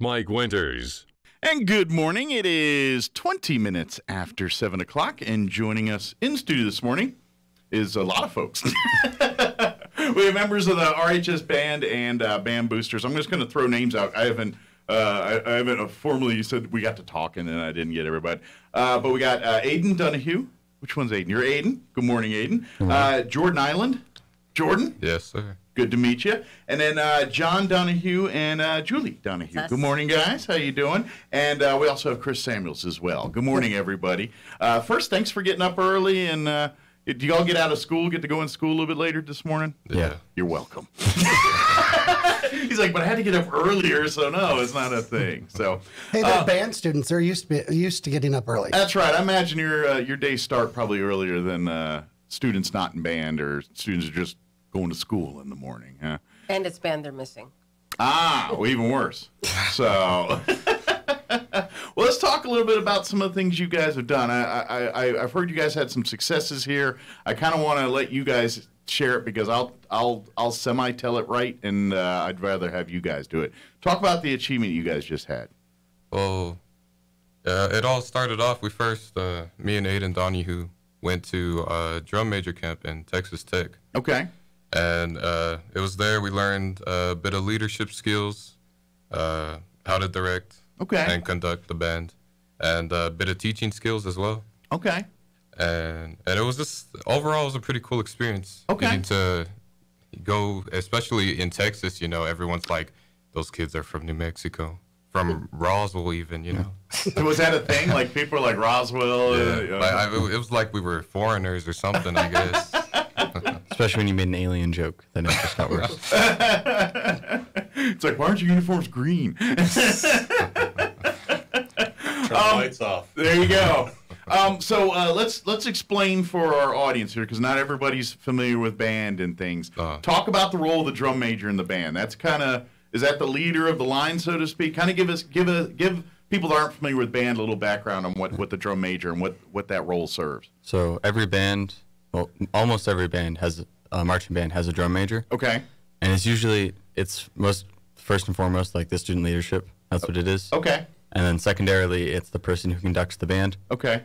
Mike Winters. And good morning. It is 20 minutes after 7 o'clock, and joining us in studio this morning is a lot of folks. We have members of the RHS band and band boosters. I'm just going to throw names out. I haven't formally said we got to talking, and I didn't get everybody. But we got Aidan Donahue. Which one's Aiden? You're Aiden. Good morning, Aiden. Jordan Island. Jordan. Yes, sir. Good to meet you. And then John Donahue and Julie Donahue. Good morning, guys. How you doing? And we also have Chris Samuels as well. Good morning, everybody. First, thanks for getting up early. And did you all get out of school, get to go in school a little bit later this morning? Yeah. You're welcome. He's like, but I had to get up earlier, so no, it's not a thing. So, hey, they're band students. They're used to getting up early. That's right. I imagine your days start probably earlier than students not in band or students are just going to school in the morning, huh? And it's band they're missing. Well, even worse. So, well, let's talk a little bit about some of the things you guys have done. I've heard you guys had some successes here. I kind of want to let you guys share it because I'll semi-tell it right, and I'd rather have you guys do it. Talk about the achievement you guys just had. Well, it all started off, me and Aidan Donahue went to a drum major camp in Texas Tech. Okay. And it was there we learned a bit of leadership skills, how to direct and conduct the band, and a bit of teaching skills as well. Okay. And it was just, overall, it was a pretty cool experience. Okay. Getting to go, especially in Texas, everyone's like, those kids are from New Mexico. From Roswell even, Was that a thing? Like, people were like, Roswell? Yeah. It was like we were foreigners or something, I guess. Especially when you made an alien joke. Then it just got worse. It's like, why aren't your uniforms green? Turn the lights off. There you go. So let's explain for our audience here, because not everybody's familiar with band and things. Talk about the role of the drum major in the band. That's is that the leader of the line, so to speak? Kind of give people that aren't familiar with band a little background on what the drum major and what that role serves. So every band, well, almost every band has a marching band has a drum major. Okay. And it's first and foremost like the student leadership. That's what it is. Okay. And then secondarily, it's the person who conducts the band. Okay.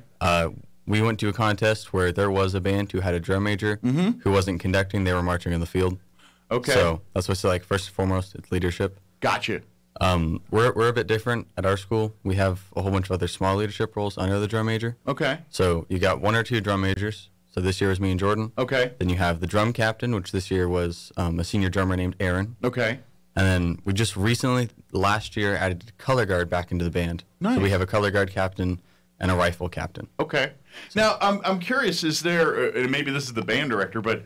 We went to a contest where there was a band who had a drum major who wasn't conducting; they were marching in the field. Okay. So that's what's like first and foremost, it's leadership. Gotcha. We're a bit different at our school. We have a whole bunch of other small leadership roles under the drum major. Okay. So you got one or two drum majors. So this year was me and Jordan. Okay. Then you have the drum captain, which this year was a senior drummer named Aaron. Okay. And then we just recently, last year, added color guard back into the band. Nice. So we have a color guard captain and a rifle captain. Okay. Now, I'm curious, is there, and maybe this is the band director, but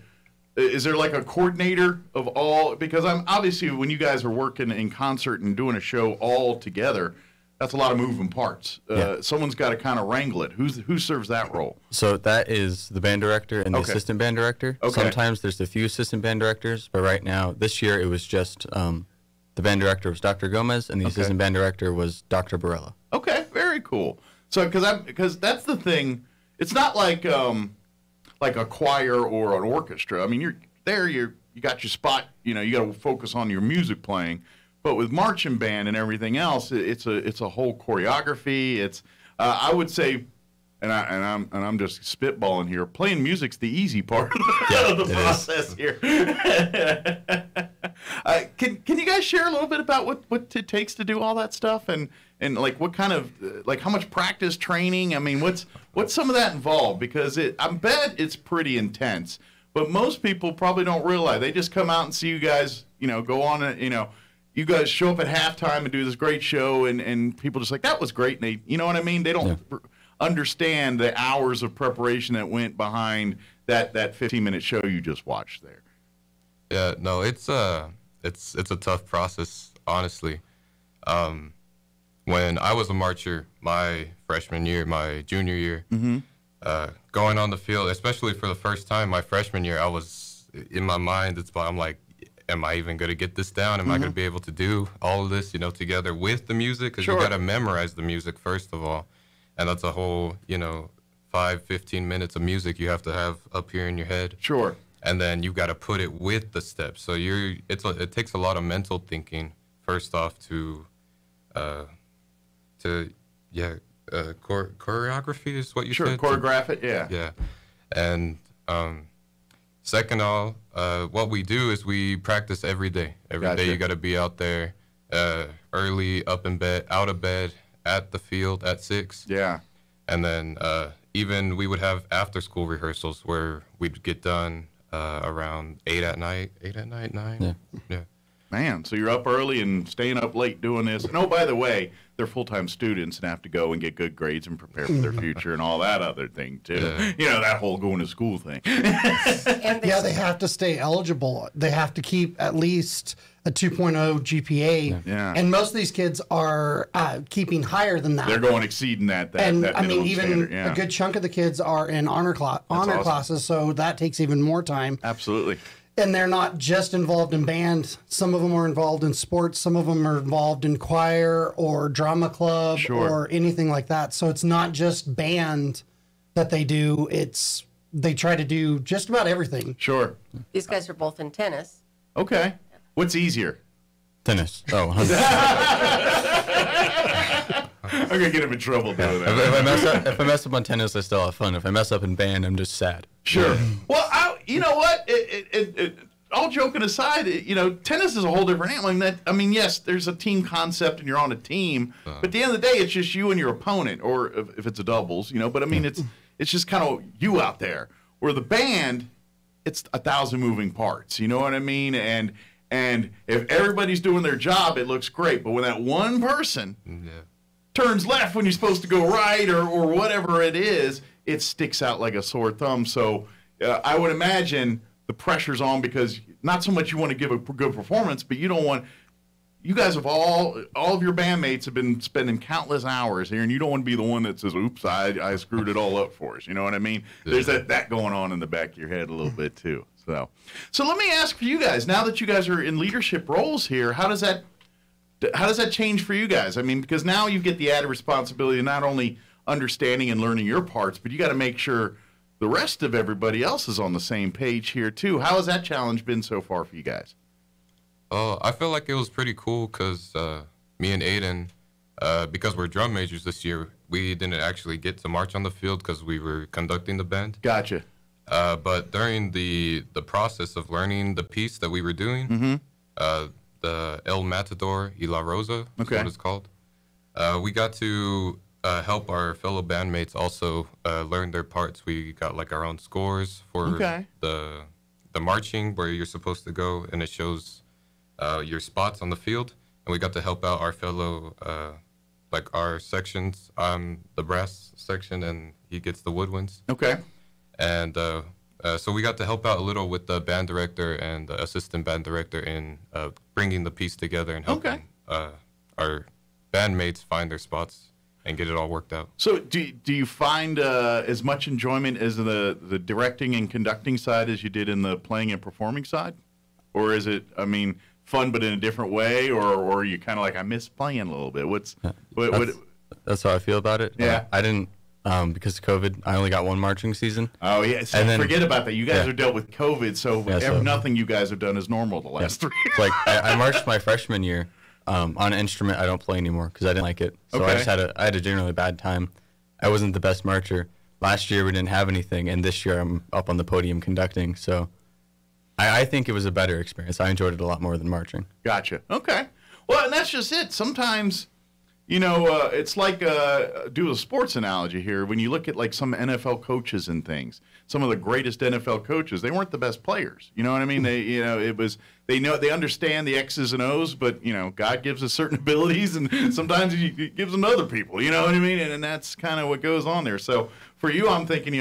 is there like a coordinator of all? Because obviously when you guys are working in concert and doing a show all together, that's a lot of moving parts. Someone's got to kind of wrangle it. Who serves that role? So that is the band director and the assistant band director. Okay. Sometimes there's a few assistant band directors, but right now, this year, it was just the band director was Dr. Gomez, and the assistant band director was Dr. Barella. Okay, very cool. So because that's the thing, it's not like a choir or an orchestra. I mean, you're there, you got your spot. You got to focus on your music playing. But with marching band and everything else, it's a whole choreography. It's I would say, and I'm just spitballing here. Playing music's the easy part of the process here. Can you guys share a little bit about what it takes to do all that stuff and like what kind of like how much practice, training? I mean, what's some of that involved? Because I bet it's pretty intense. But most people probably don't realize. They just come out and see you guys, go on a, you guys show up at halftime and do this great show, and people just like, that was great. And you know what I mean? They don't understand the hours of preparation that went behind that 15-minute show you just watched there. Yeah, no, it's a tough process, honestly. When I was a marcher my freshman year, my junior year, going on the field, especially for the first time my freshman year, I was, in my mind, I'm like, am I even going to get this down? Am I going to be able to do all of this, together with the music? Because you got to memorize the music, first of all. And that's a whole, 15 minutes of music you have to have up here in your head. Sure. And then you've got to put it with the steps. So it takes a lot of mental thinking, first off, to choreography is what you Sure, said. choreograph it. Yeah. Yeah, and second all, what we do is we practice every day. Every day Gotcha. you got to be out there early, out of bed, at the field at 6. Yeah. And then even we would have after school rehearsals where we'd get done around 8 at night, 9. Yeah. Man, so you're up early and staying up late doing this. And oh, by the way, they're full-time students and have to go and get good grades and prepare for their future and all that other thing too. Yeah. You know, that whole going to school thing. Yeah, they have to stay eligible. They have to keep at least a 2.0 GPA. Yeah. And most of these kids are keeping higher than that. They're going exceeding that and that I mean, minimum even standard. Yeah. a good chunk of the kids are in honor awesome. classes, so that takes even more time. Absolutely. And they're not just involved in band. Some of them are involved in sports. Some of them are involved in choir or drama club Sure. or anything like that. So it's not just band that they do. They try to do just about everything. Sure. These guys are both in tennis. Okay. What's easier? Tennis. Oh, 100%. I'm gonna get him in trouble doing that. If I mess up on tennis, I still have fun. If I mess up in band, I'm just sad. Sure. Well, you know what? All joking aside, tennis is a whole different animal. I mean, yes, there's a team concept and you're on a team, but at the end of the day, it's just you and your opponent, or if it's a doubles, But I mean, it's just kind of you out there. Where the band, it's 1,000 moving parts. You know what I mean? And if everybody's doing their job, it looks great. But when that one person turns left when you're supposed to go right, or whatever it is, it sticks out like a sore thumb. So I would imagine the pressure's on because not so much you want to give a good performance, but you don't want. You guys have all of your bandmates have been spending countless hours here, and you don't want to be the one that says, "Oops, I screwed it all up for us." You know what I mean? Yeah. There's that going on in the back of your head a little bit too. So let me ask for you guys. Now that you guys are in leadership roles here, how does that change for you guys? I mean, because now you get the added responsibility of not only understanding and learning your parts, but you got to make sure the rest of everybody else is on the same page here too. How has that challenge been so far for you guys? Oh, I feel like it was pretty cool because me and Aiden, because we're drum majors this year, we didn't actually get to march on the field because we were conducting the band. Gotcha. But during the process of learning the piece that we were doing, the El Matador y la Rosa is what it's called, we got to help our fellow bandmates also learn their parts. We got like our own scores for the marching where you're supposed to go, and it shows your spots on the field. And we got to help out our fellow, like our sections. I'm the brass section, and he gets the woodwinds. Okay. And so we got to help out a little with the band director and the assistant band director in bringing the piece together and helping our bandmates find their spots and get it all worked out. So do you find as much enjoyment as the directing and conducting side as you did in the playing and performing side? Or is it, I mean, fun but in a different way? Or are you kind of like, I miss playing a little bit? That's how I feel about it. Yeah. I didn't, because of COVID, I only got one marching season. Oh, yeah. So forget about that. You guys are dealt with COVID, so nothing you guys have done is normal the last 3 years. Like, I marched my freshman year on an instrument I don't play anymore because I didn't like it. So I had a generally bad time. I wasn't the best marcher. Last year we didn't have anything, and this year I'm up on the podium conducting. So I think it was a better experience. I enjoyed it a lot more than marching. Gotcha. Okay. Well, and that's just it. Sometimes, it's like do a sports analogy here. When you look at like some NFL coaches and things, some of the greatest NFL coaches, they weren't the best players. You know what I mean? They understand the X's and O's, but God gives us certain abilities, and sometimes He gives them to other people. You know what I mean? And that's kind of what goes on there. So for you, I'm thinking,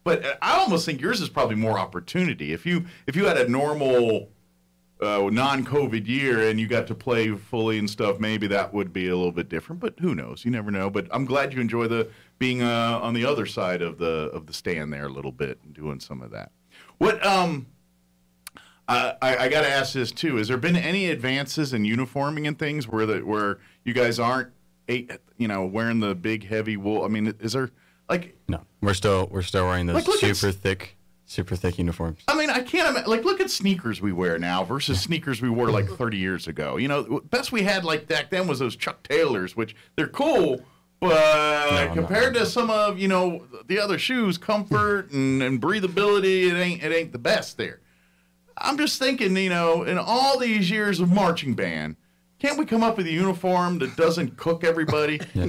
but I almost think yours is probably more opportunity. If you had a normal non-COVID year and you got to play fully and stuff, maybe that would be a little bit different. But who knows? You never know. But I'm glad you enjoy being on the other side of the stand there a little bit and doing some of that. What I got to ask this too: has there been any advances in uniforming and things where you guys aren't wearing the big heavy wool? I mean, is there like no? We're still wearing those super thick super thick uniforms. I mean, I can't imagine. Like, look at sneakers we wear now versus sneakers we wore like 30 years ago. You know, best we had like back then was those Chuck Taylors, which they're cool, but compared to some of the other shoes, comfort and breathability, it ain't the best there. I'm just thinking, in all these years of marching band, can't we come up with a uniform that doesn't cook everybody? Yeah.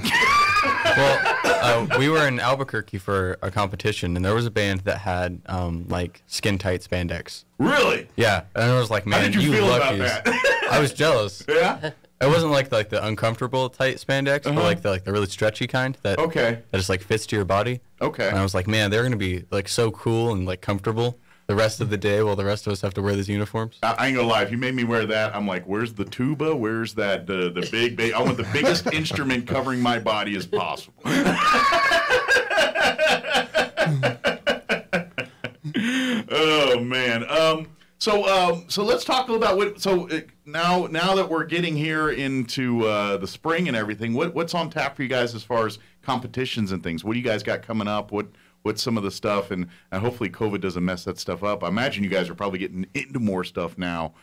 Well, we were in Albuquerque for a competition, and there was a band that had like skin tight spandex. Really? Yeah, and I was like, man, How did you feel lucky. about that? I was jealous. Yeah. It wasn't like the uncomfortable tight spandex, but like the really stretchy kind that just like fits to your body. Okay. And I was like, man, they're gonna be like so cool and like comfortable the rest of the day while the rest of us have to wear these uniforms. I ain't gonna lie, if you made me wear that, I'm like, where's the tuba? Where's that the big? I want the biggest instrument covering my body as possible. Oh man. So let's talk about what. So now that we're getting here into the spring and everything, what's on tap for you guys as far as competitions and things? What do you guys got coming up? What's some of the stuff, and hopefully COVID doesn't mess that stuff up. I imagine you guys are probably getting into more stuff now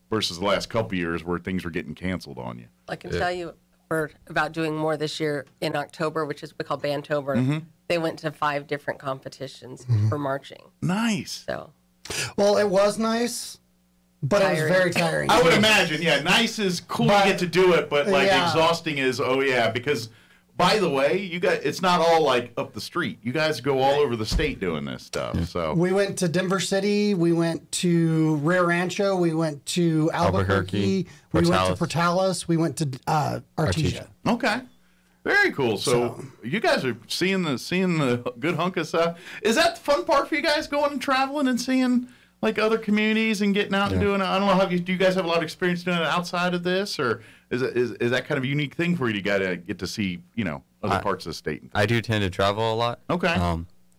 versus the last couple years where things were getting canceled on you. I can tell you we're about doing more this year in October, which is what we call Bandtober. They went to 5 different competitions for marching. Nice. So, Well, it was nice, but it was very tiring. I would imagine, yeah, nice is cool to get to do it, but like exhausting is, because by the way, it's not all like up the street. You guys go all over the state doing this stuff. So we went to Denver City, we went to Rio Rancho, we went to Albuquerque, we went to Portales, we went to Artesia. Okay. Very cool. So you guys are seeing the good hunk of stuff. Is that the fun part for you guys, going and traveling and seeing like other communities and getting out and doing it? I don't know, do you guys have a lot of experience doing it outside of this, or is that kind of a unique thing for you to get to see, other parts of the state? I do tend to travel a lot. Okay.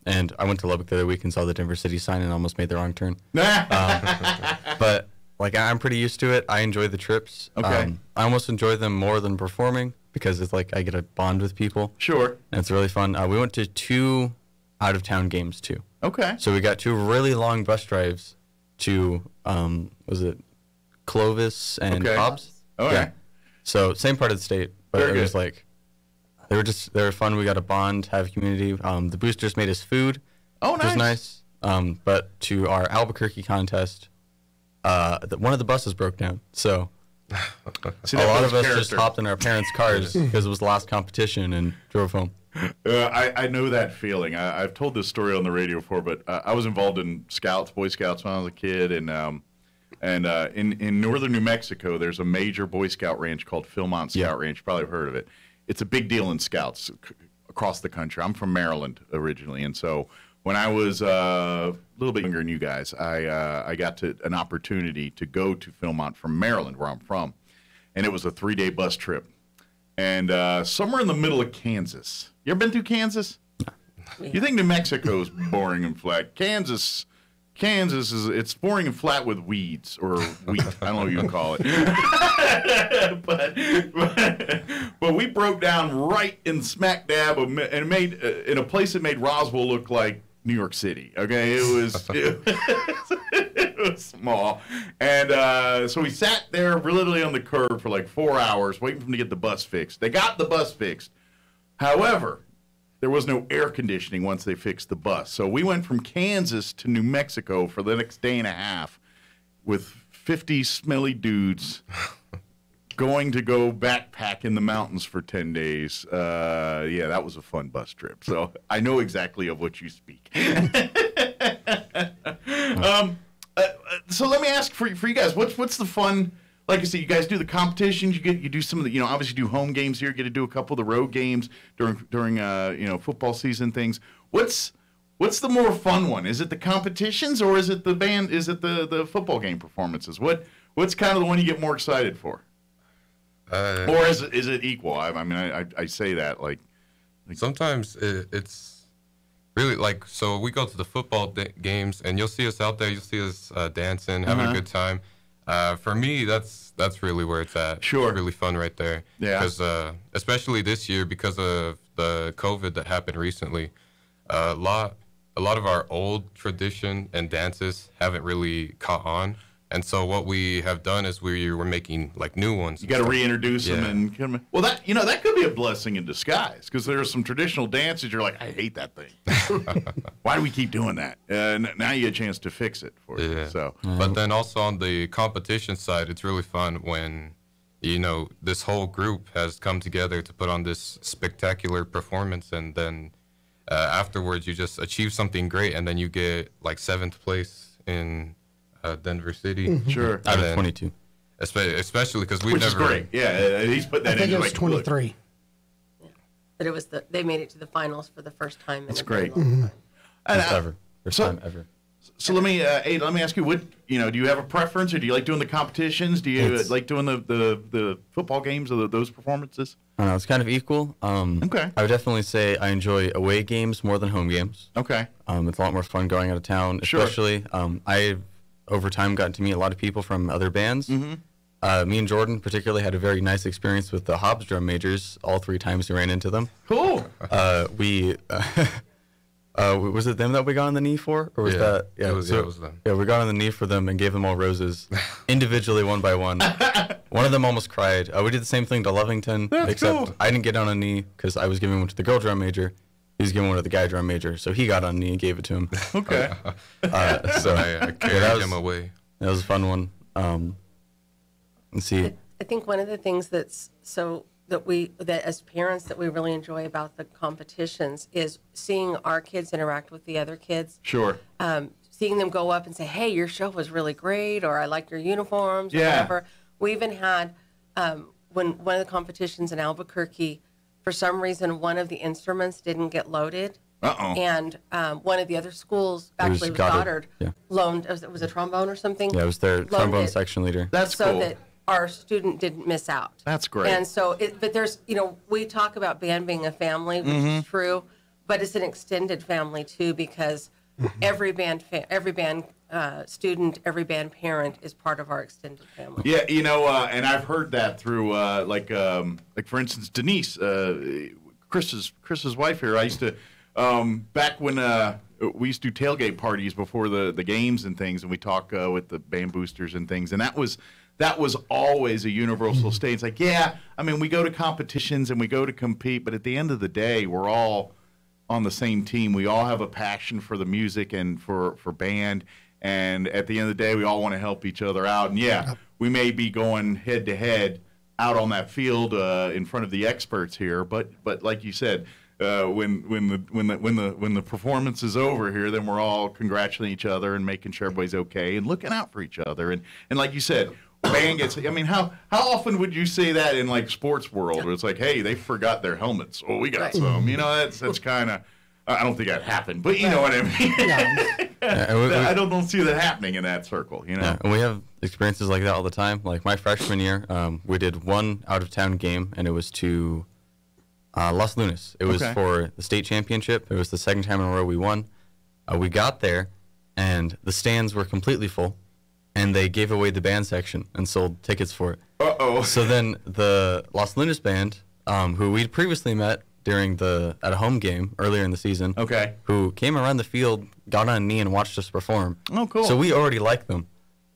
And I went to Lubbock the other week and saw the Denver City sign and almost made the wrong turn. But like I'm pretty used to it. I enjoy the trips. Okay. I almost enjoy them more than performing because it's like I get a bond with people. Sure. And it's really fun. We went to 2 out-of-town games too. Okay. So we got 2 really long bus drives to was it Clovis and Hobbs? Oh yeah. So same part of the state, but Very it was good. like they were fun. We got a bond, have community. The boosters made us food. Oh, which was nice. But to our Albuquerque contest, one of the buses broke down. So See, a lot builds of us character. just hopped in our parents' cars because it was the last competition and drove home. I know that feeling. I've told this story on the radio before, but I was involved in Boy Scouts when I was a kid, and in northern New Mexico, there's a major Boy Scout ranch called Philmont Scout Ranch. You probably have heard of it. It's a big deal in Scouts across the country. I'm from Maryland originally, and so when I was a little bit younger than you guys, I got an opportunity to go to Philmont from Maryland, where I'm from, and it was a 3-day bus trip, and somewhere in the middle of Kansas. You ever been through Kansas? You think New Mexico's boring and flat? Kansas it's boring and flat with weeds or wheat. I don't know what you call it. but we broke down right in smack dab and it made in a place that made Roswell look like New York City. Okay, it was small, and so we sat there literally on the curb for like 4 hours waiting for them to get the bus fixed. They got the bus fixed. However, there was no air conditioning once they fixed the bus. So we went from Kansas to New Mexico for the next day and a half with 50 smelly dudes going to go backpack in the mountains for 10 days. Yeah, that was a fun bus trip. So I know exactly of what you speak. So let me ask for you guys, what's the fun? Like I said, you guys do the competitions. You do some of the, obviously do home games here. You get to do a couple of the road games during football season things. What's the more fun one? Is it the competitions or is it the band? Is it the football game performances? What's kind of the one you get more excited for? Or is it equal? I mean, I say that like sometimes it's really like, so we go to the football games and you'll see us out there. You'll see us dancing, having a good time. For me, that's really where it's at. Sure. It's really fun right there. Yeah. Because especially this year, because of the COVID that happened recently, a lot a lot of our old tradition and dances haven't really caught on. And so what we have done is we're making like new ones. You got to reintroduce them and come. Well, that could be a blessing in disguise, because there are some traditional dances you're like, I hate that thing. Why do we keep doing that? Now you get a chance to fix it for you. So, but then also on the competition side, it's really fun when this whole group has come together to put on this spectacular performance, and then afterwards you just achieve something great, and then you get like 7th place in Denver City. Sure. Out of 22. Especially because we've Which never. Is great. Yeah, he's put that in. I think it was 23. Yeah. But it was they made it to the finals for the first time. That's great. First time ever. So let me, Aiden, let me ask you, do you have a preference, or do you like doing the competitions? Do you like doing the football games or those performances? I don't know, it's kind of equal. Okay. I would definitely say I enjoy away games more than home games. Okay. It's a lot more fun going out of town, especially. I've over time gotten to meet a lot of people from other bands. Mm-hmm. Me and Jordan particularly had a very nice experience with the Hobbs drum majors all 3 times we ran into them. Cool. Was it them that we got on the knee for? Or was that? Yeah, it was them. Yeah, we got on the knee for them and gave them all roses individually, one by one. One of them almost cried. We did the same thing to Lovington, except cool. I didn't get on a knee because I was giving one to the girl drum major. He was giving one to the guy drum major, so he got on a knee and gave it to him. Okay. So I carried him away. That was a fun one. Let's see. I think one of the things that as parents that we really enjoy about the competitions is seeing our kids interact with the other kids. Sure. Seeing them go up and say, "Hey, your show was really great," or "I like your uniforms," or whatever. We even had when one of the competitions in Albuquerque, for some reason, one of the instruments didn't get loaded. And one of the other schools, actually was Goddard, loaned. It was a trombone or something. Yeah, it was their trombone section leader. That's so cool. that our student didn't miss out. That's great. And so, but there's, we talk about band being a family, which is true, but it's an extended family too, because every band student, every band parent is part of our extended family. Yeah, and I've heard that through like for instance, Denise, Chris's wife here. I used to back when we used to do tailgate parties before the games and things, and we talk with the band boosters and things, and that was always a universal state. It's like, we go to competitions and we go to compete, but at the end of the day, we're all on the same team. We all have a passion for the music and for band, and at the end of the day, we all want to help each other out. And we may be going head to head out on that field in front of the experts here, but like you said, when the performance is over here, then we're all congratulating each other and making sure everybody's okay and looking out for each other. And like you said, band gets. How often would you say that in like sports world, where it's like, hey, they forgot their helmets. Oh, we got some. That's kind of. I don't think that happened, but you know what I mean. I don't see that happening in that circle. Yeah, and we have experiences like that all the time. Like my freshman year, we did one out of town game, and it was to Los Lunas. It was for the state championship. It was the second time in a row we won. We got there, and the stands were completely full, and they gave away the band section and sold tickets for it. So then the Los Lunas band, who we'd previously met at a home game earlier in the season, who came around the field, got on a knee, and watched us perform. Oh, cool. So we already liked them.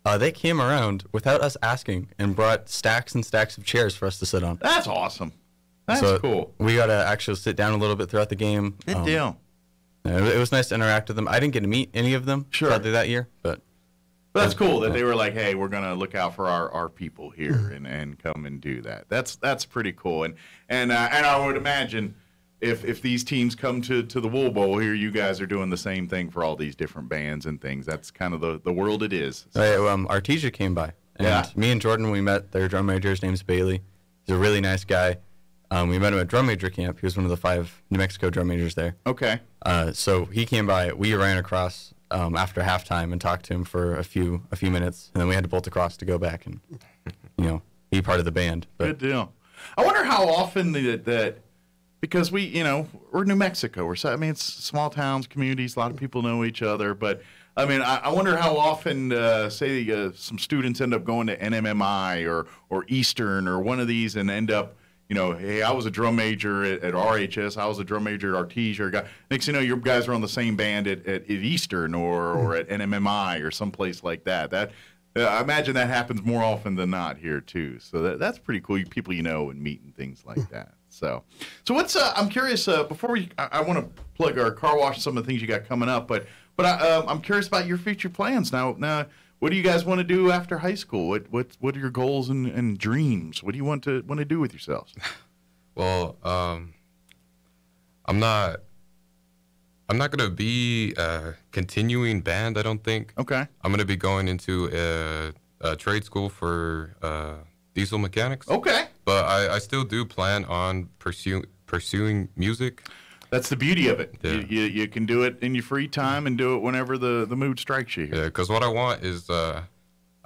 They came around without us asking and brought stacks and stacks of chairs for us to sit on. That's awesome. That's cool. We got to actually sit down a little bit throughout the game. Good deal. It was nice to interact with them. I didn't get to meet any of them sadly that year, but that's cool that they were like, hey, we're going to look out for our people here and come and do that. That's pretty cool. And I would imagine if these teams come to the Wool Bowl here, you guys are doing the same thing for all these different bands and things. That's kind of the world it is. So. Artesia came by. And me and Jordan, we met their drum major. His name's Bailey. He's a really nice guy. We met him at drum major camp. He was one of the 5 New Mexico drum majors there. Okay. So he came by. We ran across after halftime and talked to him for a few minutes, and then we had to bolt across to go back and be part of the band. Good deal. I wonder how often that because we're New Mexico. It's small towns, communities. A lot of people know each other, but I wonder how often say some students end up going to NMMI or Eastern or one of these and end up you know, hey, I was a drum major at RHS, I was a drum major at Artesia. Next thing you know, your guys are on the same band at Eastern or at NMMI or someplace like that. I imagine that happens more often than not here too. So that's pretty cool. People you know and meet and things like that. So what's I'm curious. Before I want to plug our car wash, some of the things you got coming up, but I'm curious about your future plans now. What do you guys want to do after high school? What are your goals and dreams? What do you want to do with yourselves? Well, I'm not gonna be continuing band. I don't think. Okay. I'm gonna be going into a trade school for diesel mechanics. Okay. But I still do plan on pursuing music. That's the beauty of it. Yeah. You can do it in your free time and do it whenever the mood strikes you. Yeah, because what I want is I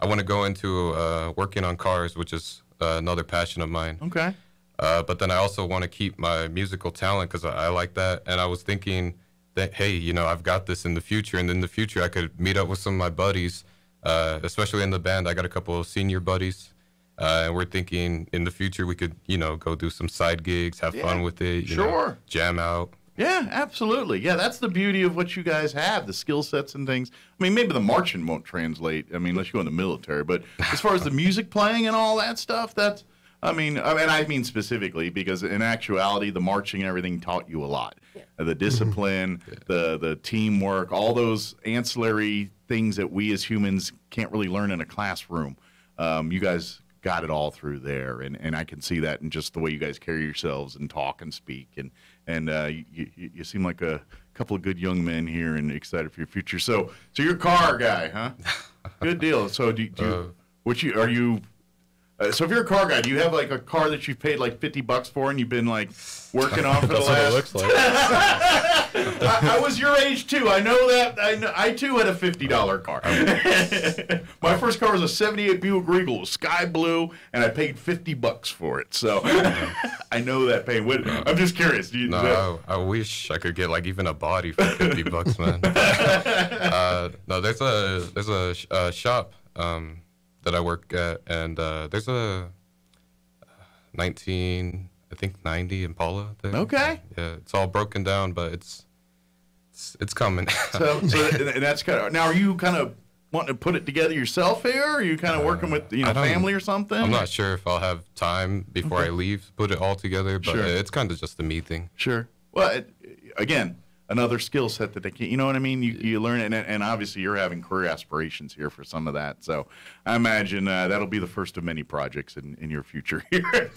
want to go into working on cars, which is another passion of mine. Okay. But then I also want to keep my musical talent because I like that. And I was thinking that, hey, you know, I've got this in the future. And in the future, I could meet up with some of my buddies, especially in the band. I got a couple of senior buddies. And we're thinking in the future we could, you know, go do some side gigs, have fun with it, you know, jam out. Yeah, absolutely. Yeah, that's the beauty of what you guys have, the skill sets and things. I mean, maybe the marching won't translate, I mean, unless you go in the military. But as far as the music playing and all that stuff, that's, I mean specifically because in actuality, the marching and everything taught you a lot. Yeah. The discipline, the teamwork, all those ancillary things that we as humans can't really learn in a classroom. You guys got it all through there, and I can see that in just the way you guys carry yourselves and talk and speak, and you seem like a couple of good young men here and excited for your future. So you're a car guy, huh? Good deal. So are you? So if you're a car guy, do you have like a car that you've paid like $50 for and you've been like working on for the last? That's what it looks like. I was your age too. I know that. I too had a $50 car. My first car was a '78 Buick Regal, it was sky blue, and I paid $50 for it. So I know that pain. I'm just curious. I wish I could get like even a body for $50, man. No, there's a shop that I work at, and there's a 1990 Impala there. Okay. Yeah, it's all broken down, but it's coming. so and that's kind of, now are you kind of wanting to put it together yourself here, or are you kind of working with family or something? I'm not sure if I'll have time before I leave to put it all together, but it's kind of just a me thing. Sure. Well, again, another skill set that they can, you know what I mean? You learn it, and obviously you're having career aspirations here for some of that. So I imagine that'll be the first of many projects in your future here.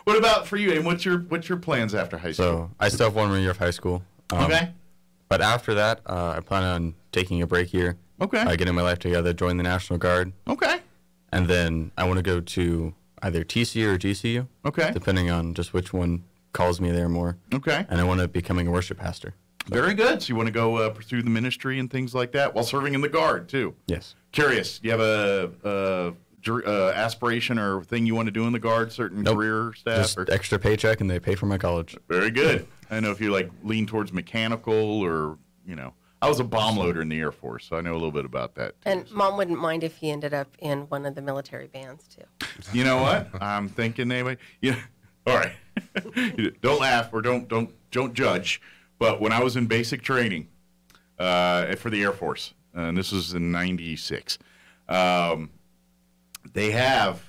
What about for you, and what's your plans after high school? So I still have 1 more year of high school. Okay. But after that, I plan on taking a break here. Okay. Getting my life together, join the National Guard. Okay. And then I want to go to either TCU or GCU. Okay. Depending on just which one calls me there more. Okay. And I want to becoming a worship pastor. Very good. So you want to go pursue the ministry and things like that while serving in the Guard too. Yes. Curious. Do you have a aspiration or thing you want to do in the Guard? Certain career staff? Just extra paycheck, and they pay for my college. Very good. I know if you like lean towards mechanical or I was a bomb loader in the Air Force, so I know a little bit about that too. And Mom wouldn't mind if he ended up in one of the military bands too. You know what? I'm thinking anyway. All right. Don't laugh or don't judge. But when I was in basic training for the Air Force, and this was in '96, they have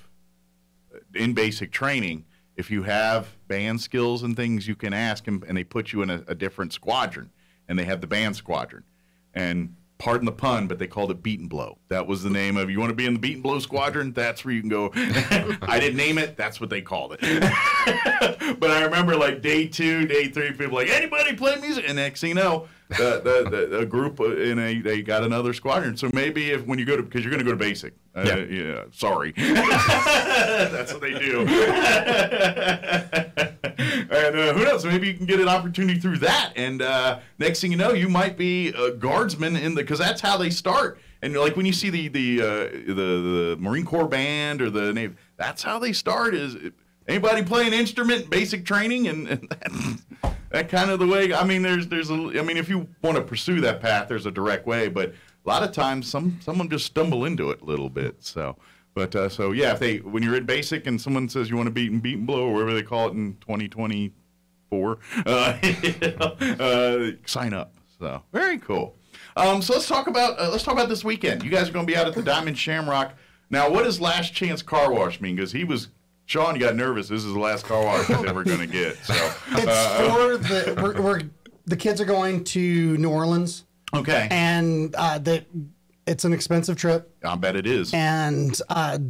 in basic training, if you have band skills and things, you can ask them, and they put you in a different squadron, and they have the band squadron. And pardon the pun, but they called it Beat and Blow. That was the name of, you want to be in the Beat and Blow squadron? That's where you can go. I didn't name it. That's what they called it. But I remember like day 2, day 3, people like, anybody play music? And next thing you know, the group they got another squadron. So maybe when you go to, because you're going to go to basic. Sorry. That's what they do. And who knows? Maybe you can get an opportunity through that. And next thing you know, you might be a guardsman because that's how they start. And like when you see the Marine Corps band or the Navy, that's how they start. Is anybody play an instrument, basic training, and that kind of the way. I mean, if you want to pursue that path, there's a direct way, but a lot of times someone just stumble into it a little bit. So, But so yeah, when you're in basic and someone says you want to beat and blow or whatever they call it in 2024, sign up. So very cool. So let's talk about this weekend. You guys are going to be out at the Diamond Shamrock. Now, what does Last Chance Car Wash mean? Because Sean got nervous. This is the last car wash he's ever going to get. So it's for the kids are going to New Orleans. Okay. And it's an expensive trip. I bet it is. And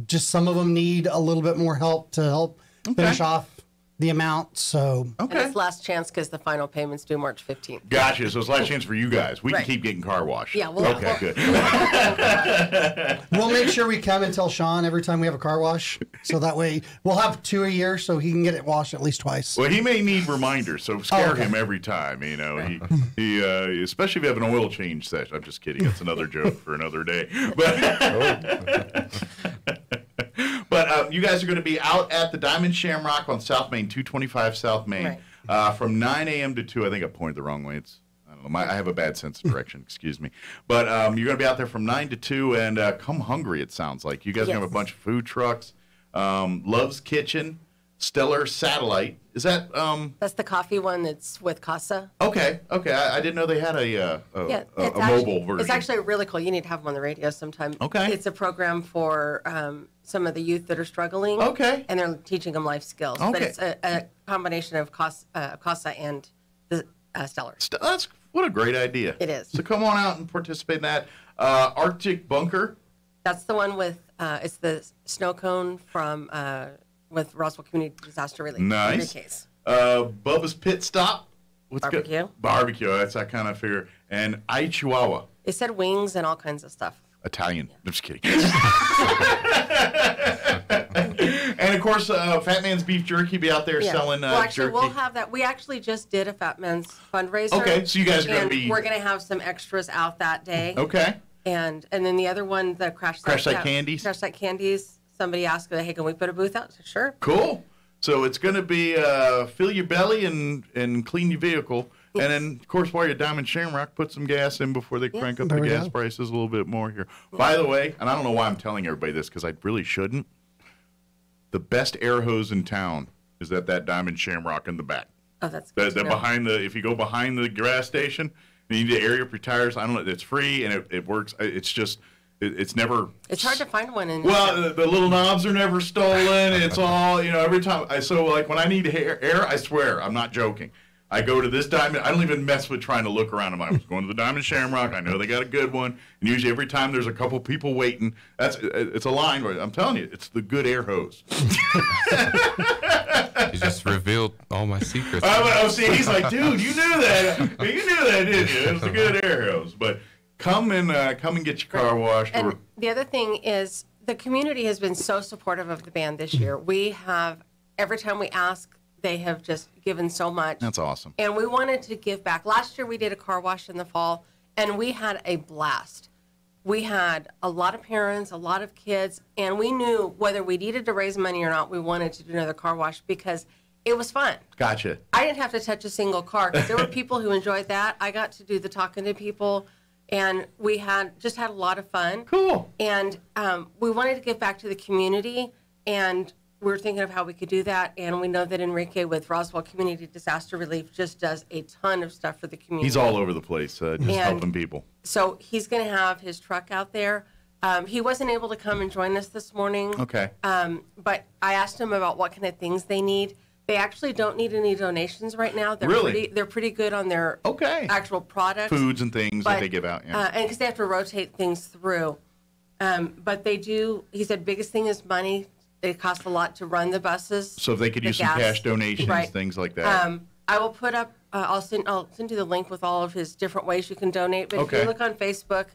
just some of them need a little bit more help to help finish off the amount. So and it's last chance because the final payment's due March 15th. Gotcha. So it's last chance for you guys. We can keep getting car washed. Yeah. Good. We'll make sure we come and tell Sean every time we have a car wash. So that way we'll have 2 a year so he can get it washed at least twice. Well, he may need reminders, so scare him every time. You know, he especially if you have an oil change session. I'm just kidding. That's another joke for another day. But you guys are going to be out at the Diamond Shamrock on South Main, 225 South Main, from 9 a.m. to 2. I think I pointed the wrong way. I don't know. I have a bad sense of direction. Excuse me. But you're going to be out there from 9 to 2, and come hungry, it sounds like. You guys are going to have a bunch of food trucks. Love's Kitchen, Stellar Satellite. Is that... That's the coffee one that's with Casa. Okay. I didn't know they had a mobile version. It's actually really cool. You need to have them on the radio sometime. Okay. It's a program for some of the youth that are struggling. Okay. And they're teaching them life skills. Okay. But it's a combination of Casa and the Stellar. What a great idea. It is. So come on out and participate in that. Arctic Bunker. That's the one with, it's the snow cone from, with Roswell Community Disaster Relief. Nice. In your case. Bubba's Pit Stop. Barbecue. Barbecue. That's that kind of figure. And Ay Chihuahua. They said wings and all kinds of stuff. Italian. Yeah. I'm just kidding. And of course, Fat Man's Beef Jerky be out there selling well, actually, jerky. we'll have that. We actually just did a Fat Man's fundraiser. Okay, so you guys are going to be... We're going to have some extras out that day. Okay. And then the other one, the Crash Site Candies. Crash Site Candies. Somebody asked, hey, can we put a booth out? I said, sure. Cool. So it's going to be fill your belly and clean your vehicle. Yes. And then, of course, while you're at Diamond Shamrock, put some gas in before they crank up the gas prices a little bit more here. Yeah. By the way, and I don't know why I'm telling everybody this because I really shouldn't, the best air hose in town is at that Diamond Shamrock in the back. Oh, that's good. If you go behind the gas station and you need to air up your tires, I don't know, it's free and it works. It's just... It's never... It's hard to find one. The little knobs are never stolen. It's all, every time. When I need air, I swear, I'm not joking. I go to this Diamond. I don't even mess with trying to look around. I was going to the Diamond Shamrock. I know they got a good one. And usually every time there's a couple people waiting, it's a line. I'm telling you, it's the good air hose. You just revealed all my secrets. See, he's like, dude, you knew that. You knew that, didn't you? It was a good air hose. But... Come and get your car washed. And the other thing is the community has been so supportive of the band this year. We have, every time we ask, they have just given so much. That's awesome. And we wanted to give back. Last year we did a car wash in the fall, and we had a blast. We had a lot of parents, a lot of kids, and we knew whether we needed to raise money or not, we wanted to do another car wash because it was fun. Gotcha. I didn't have to touch a single car because there were people who enjoyed that. I got to do the talking to people. And we had a lot of fun. Cool. And we wanted to give back to the community, and we were thinking of how we could do that. And we know that Enrique with Roswell Community Disaster Relief just does a ton of stuff for the community. He's all over the place, helping people. So he's going to have his truck out there. He wasn't able to come and join us this morning. Okay. But I asked him about what kind of things they need. They actually don't need any donations right now. They're pretty good on their actual products. Foods and things that they give out. Yeah. And because they have to rotate things through. But they do, he said, biggest thing is money. It costs a lot to run the buses. So if they could use some cash donations, things like that. I will put up, I'll send you the link with all of his different ways you can donate. But if you look on Facebook,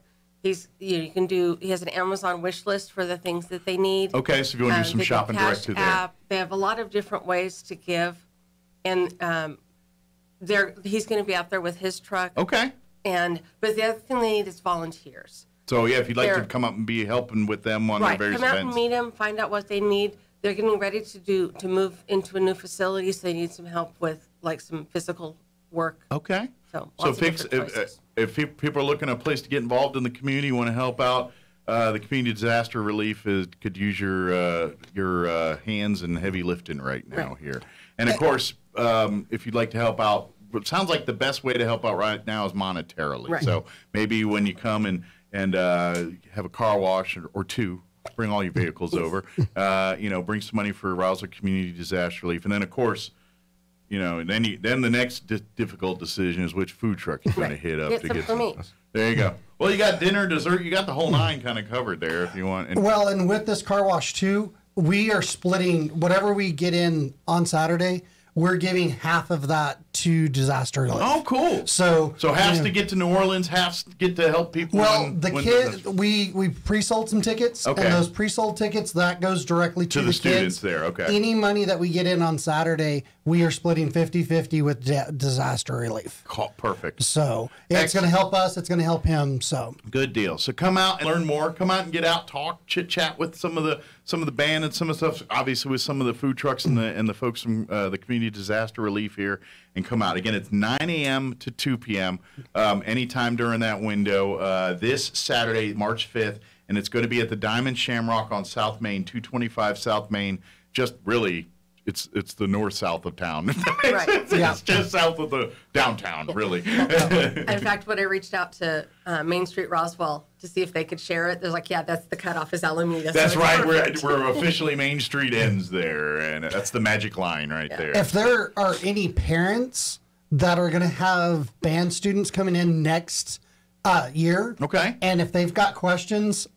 he has an Amazon wish list for the things that they need. Okay, so if you want to do some shopping direct to there. They have a lot of different ways to give. And he's going to be out there with his truck. Okay. But the other thing they need is volunteers. So yeah, if you'd like to come up and be helping with them on their various events. Come out and meet them, find out what they need. They're getting ready to move into a new facility, so they need some help with some physical work. Okay. So if people are looking at a place to get involved in the community, want to help out, the community disaster relief could use your hands and heavy lifting right now here. And of course, if you'd like to help out, it sounds like the best way to help out right now is monetarily. Right. So maybe when you come and have a car wash or two, bring all your vehicles over. Bring some money for Roswell Community Disaster Relief, and then of course, then the next difficult decision is which food truck you're going to hit up to get some. There you go. Well, you got dinner, dessert, you got the whole nine kind of covered there if you want. And with this car wash too, we are splitting whatever we get in on Saturday. We're giving half of that to disaster relief. Oh, cool. So half to get to New Orleans, half get to help people. Well, we pre-sold some tickets, and those pre-sold tickets, that goes directly to the students kids. there. Okay. Any money that we get in on Saturday, we are splitting 50-50 with disaster relief. Perfect. So it's going to help us. It's going to help him. So good deal. So come out and learn more. Come out and get out, talk, chit chat with some of the band and some of the stuff. Obviously, with some of the food trucks and the folks from the community disaster relief here, and come out again. It's 9 a.m. to 2 p.m. Anytime during that window. This Saturday, March 5th, and it's going to be at the Diamond Shamrock on South Main, 225 South Main. Just really. It's the north-south of town. Right. It's just south of the downtown, really. In fact, when I reached out to Main Street Roswell to see if they could share it, they're like, yeah, that's the cutoff is Alameda. That's right. We're officially Main Street ends there, and that's the magic line right there. If there are any parents that are going to have band students coming in next year, and if they've got questions,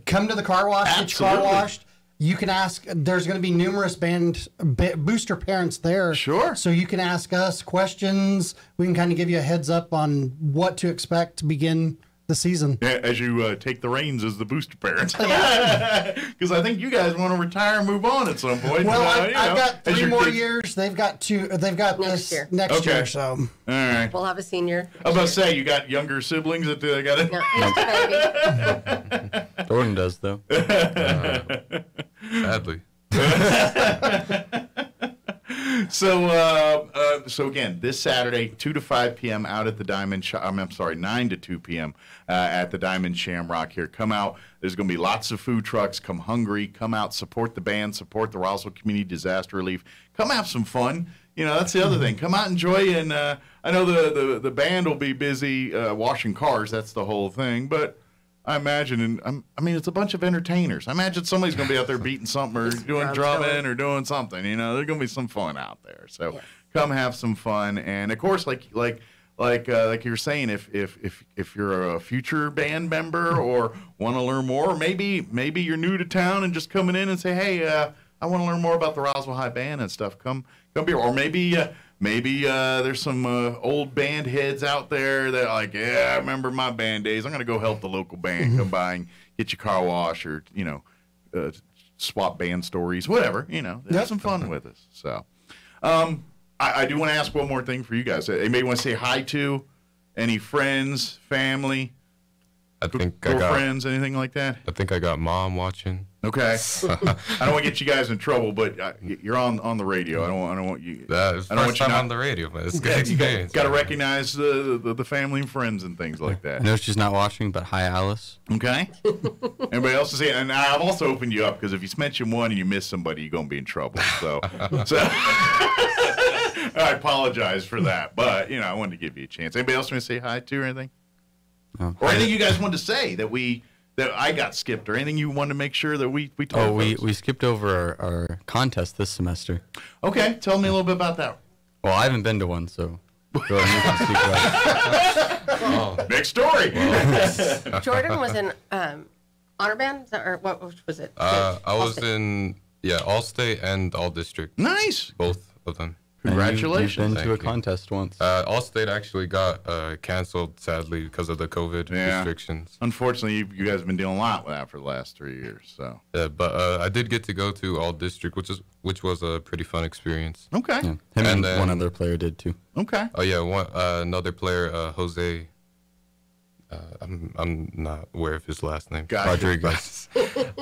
come to the car wash, get your car washed. You can ask, there's going to be numerous booster parents there. Sure. So you can ask us questions. We can kind of give you a heads up on what to expect to begin the season. Yeah, as you take the reins as the booster parents. Because I think you guys want to retire and move on at some point. Well, I've got 3 more years. They've got next year. So. All right. We'll have a senior. I was about to say, you got younger siblings that they got it? No, baby. Jordan does, though. Sadly. So again, this Saturday, 2 to 5 p.m. out at the Diamond. 9 to 2 p.m. At the Diamond Shamrock here. Come out. There's going to be lots of food trucks. Come hungry. Come out. Support the band. Support the Roswell Community Disaster Relief. Come have some fun. That's the other thing. Come out, enjoy, and I know the band will be busy washing cars. That's the whole thing, but. I imagine, it's a bunch of entertainers. I imagine somebody's going to be out there beating something or doing drumming or doing something. There's going to be some fun out there. So come have some fun. And of course, like you're saying, if you're a future band member or want to learn more, or maybe you're new to town and just coming in and say, hey, I want to learn more about the Roswell High Band and stuff. Come be, or maybe there's some old band heads out there that are like, yeah, I remember my band days. I'm going to go help the local band. Come by and get your car wash or, swap band stories, whatever. Have some fun with us. So I do want to ask one more thing for you guys. Anybody want to say hi to any friends, family, girlfriends, anything like that? I think I got Mom watching. Okay. I don't want to get you guys in trouble, but you're on the radio. I don't want you. That's first time on the radio, but it's a good experience. Got to recognize the family and friends and things like that. I know she's not watching, but hi, Alice. Okay. Everybody else is saying, and I've also opened you up because if you mention one and you miss somebody, you're going to be in trouble. So I apologize for that, but I wanted to give you a chance. Anybody else want to say hi to or anything? No. Or anything you guys wanted to say that I got skipped, or anything you wanted to make sure that we talked about? We skipped over our contest this semester. Okay, tell me a little bit about that. Well, I haven't been to one, so Jordan, you can speak about it. Next story. Jordan was in honor band, or what was it? I was in All-State and All-District. Nice. Both of them. Congratulations. You've been to a contest once. All-State actually got canceled, sadly, because of the COVID restrictions. Unfortunately, you guys have been dealing a lot with that for the last 3 years. So. Yeah, but I did get to go to All-District, which was a pretty fun experience. Okay. Yeah. Him and one other player did, too. Okay. Oh, yeah, another player, Jose. I'm not aware of his last name. Rodriguez. But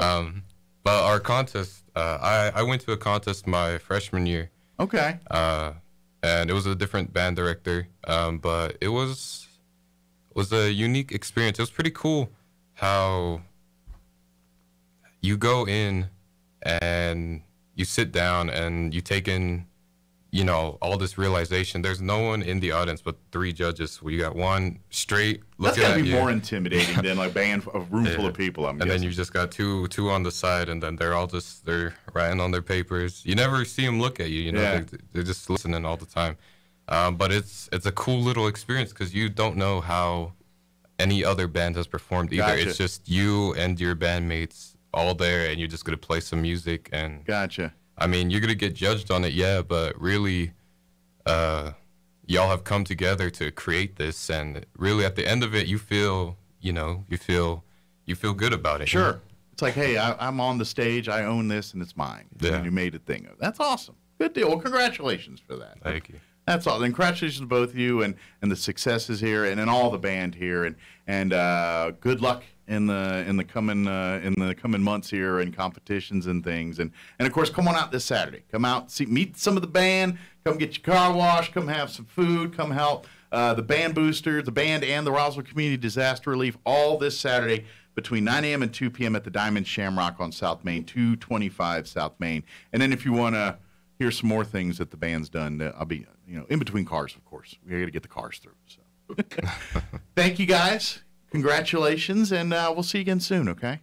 our contest, I went to a contest my freshman year. Okay. And it was a different band director, but it was a unique experience. It was pretty cool how you go in and you sit down and you take in, you know, all this realization. There's no one in the audience but 3 judges. We got one straight looking at you. That's gotta be more intimidating than like a room full of people. And then you just got two on the side, and then they're writing on their papers. You never see them look at you. You know, they're just listening all the time. But it's a cool little experience because you don't know how any other band has performed either. Gotcha. It's just you and your bandmates all there, and you're just gonna play some music. And Gotcha. I mean, you're gonna get judged on it, yeah, but really, y'all have come together to create this, and really at the end of it, you feel good about it. Sure. You know? It's like, hey, I'm on the stage, I own this, and it's mine. Yeah. And you made a thing of it. That's awesome. Good deal. Well, congratulations for that. Thank you. That's all. Congratulations to both of you and the successes here and all the band here and good luck in the coming months here and competitions and things and of course come on out this Saturday. Come out, meet some of the band. Come get your car washed. Come have some food. Come help the band boosters, the band and the Roswell Community Disaster Relief all this Saturday between 9 a.m. and 2 p.m. at the Diamond Shamrock on South Main, 225 South Main. And then if you want to hear some more things that the band's done, I'll be in between cars, of course. We got to get the cars through. So, thank you guys. Congratulations, and we'll see you again soon. Okay.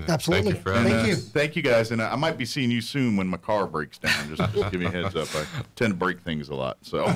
Absolutely. Thank you. Thank you guys, and I might be seeing you soon when my car breaks down. Just give me a heads up. I tend to break things a lot. So.